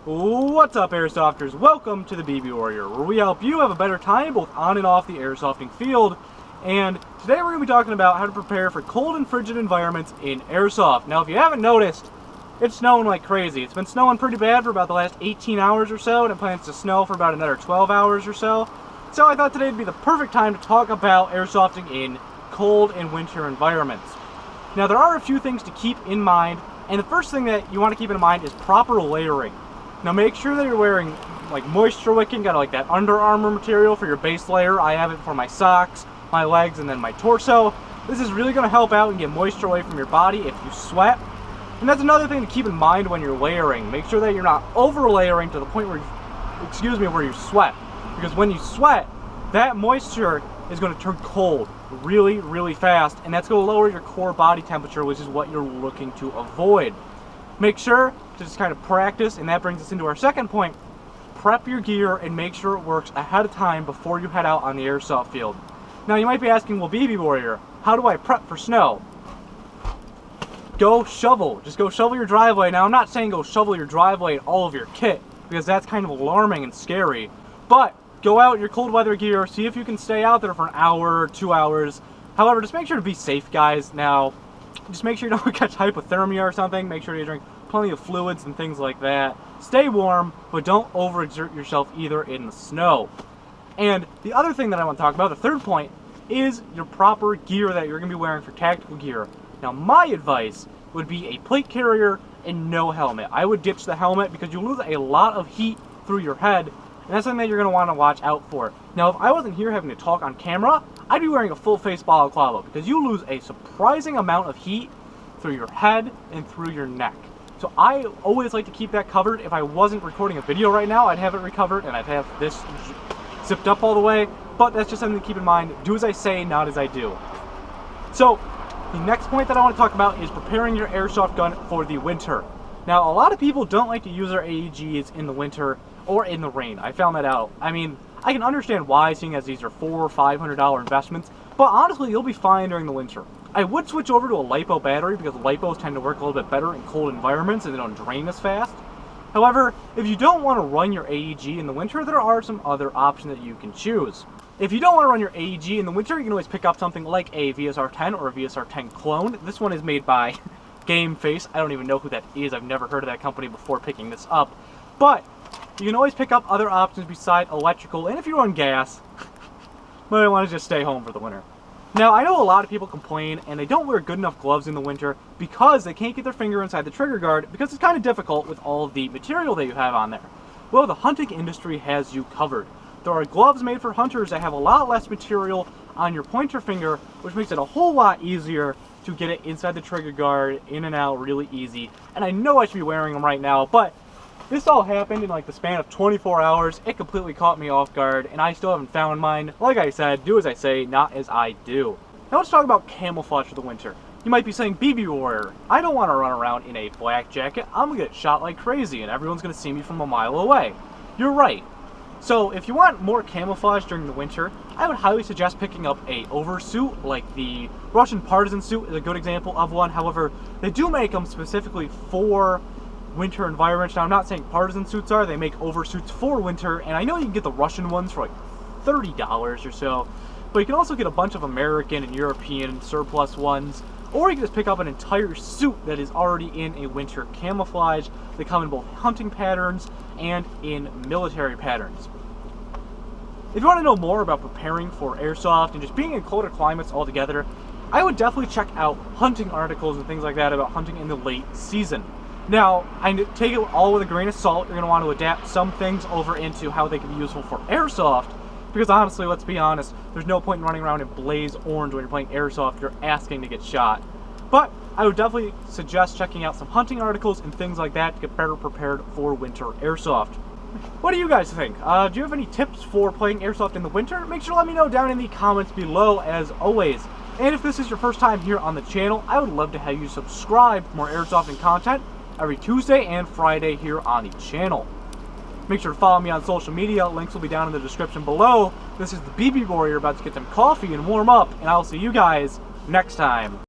What's up, Airsofters? Welcome to the BB Warrior, where we help you have a better time both on and off the airsofting field. And today we're going to be talking about how to prepare for cold and frigid environments in airsoft. Now, if you haven't noticed, it's snowing like crazy. It's been snowing pretty bad for about the last 18 hours or so, and it plans to snow for about another 12 hours or so. So I thought today would be the perfect time to talk about airsofting in cold and winter environments. Now, there are a few things to keep in mind, and the first thing that you want to keep in mind is proper layering. Now make sure that you're wearing like moisture wicking, got like that Under Armour material for your base layer. I have it for my socks, my legs, and then my torso. This is really going to help out and get moisture away from your body if you sweat. And that's another thing to keep in mind when you're layering. Make sure that you're not over layering to the point where where you sweat. Because when you sweat, that moisture is going to turn cold really, really fast, and that's going to lower your core body temperature, which is what you're looking to avoid. Make sure to just kind of practice, and that brings us into our second point. Prep your gear and make sure it works ahead of time before you head out on the airsoft field. Now you might be asking, well, BB Warrior, how do I prep for snow? Go shovel. Just go shovel your driveway. Now I'm not saying go shovel your driveway and all of your kit, because that's kind of alarming and scary. But go out in your cold weather gear, see if you can stay out there for an hour or 2 hours. However, just make sure to be safe, guys. Now, just make sure you don't catch hypothermia or something. Make sure you drink plenty of fluids and things like that. Stay warm, but don't overexert yourself either in the snow. And the other thing that I want to talk about, the third point, is your proper gear that you're going to be wearing for tactical gear. Now, my advice would be a plate carrier and no helmet. I would ditch the helmet because you lose a lot of heat through your head, and that's something that you're going to want to watch out for. Now, if I wasn't here having to talk on camera, I'd be wearing a full face balaclava because you lose a surprising amount of heat through your head and through your neck. So I always like to keep that covered. If I wasn't recording a video right now, I'd have it recovered and I'd have this zipped up all the way. But that's just something to keep in mind. Do as I say, not as I do. So the next point that I want to talk about is preparing your airsoft gun for the winter. Now, a lot of people don't like to use their AEGs in the winter or in the rain. I found that out. I mean, I can understand why, seeing as these are $400 or $500 investments, but honestly, you'll be fine during the winter. I would switch over to a LiPo battery because LiPos tend to work a little bit better in cold environments and they don't drain as fast. However, if you don't want to run your AEG in the winter, there are some other options that you can choose. If you don't want to run your AEG in the winter, you can always pick up something like a VSR-10 or a VSR-10 clone. This one is made by Game Face. I don't even know who that is. I've never heard of that company before picking this up. But you can always pick up other options besides electrical, and if you run gas, you might want to just stay home for the winter. Now, I know a lot of people complain and they don't wear good enough gloves in the winter because they can't get their finger inside the trigger guard because it's kind of difficult with all of the material that you have on there. Well, the hunting industry has you covered. There are gloves made for hunters that have a lot less material on your pointer finger, which makes it a whole lot easier to get it inside the trigger guard, in and out, really easy. And I know I should be wearing them right now, but this all happened in like the span of 24 hours. It completely caught me off guard, and I still haven't found mine. Like I said, do as I say, not as I do. Now let's talk about camouflage for the winter. You might be saying, BB Warrior, I don't want to run around in a black jacket. I'm going to get shot like crazy, and everyone's going to see me from a mile away. You're right. So if you want more camouflage during the winter, I would highly suggest picking up a oversuit, like the Russian Partisan suit is a good example of one. However, they do make them specifically for winter environments. Now, I'm not saying partisan suits are. They make oversuits for winter, and I know you can get the Russian ones for like $30 or so, but you can also get a bunch of American and European surplus ones, or you can just pick up an entire suit that is already in a winter camouflage. They come in both hunting patterns and in military patterns. If you want to know more about preparing for airsoft and just being in colder climates altogether, I would definitely check out hunting articles and things like that about hunting in the late season. Now, I take it all with a grain of salt. You're going to want to adapt some things over into how they can be useful for airsoft, because honestly, let's be honest, there's no point in running around in blaze orange when you're playing airsoft. You're asking to get shot. But I would definitely suggest checking out some hunting articles and things like that to get better prepared for winter airsoft. What do you guys think? Do you have any tips for playing airsoft in the winter? Make sure to let me know down in the comments below, as always. And if this is your first time here on the channel, I would love to have you subscribe for more airsofting content every Tuesday and Friday here on the channel. Make sure to follow me on social media. Links will be down in the description below. This is the BB Warrior about to get some coffee and warm up, and I'll see you guys next time.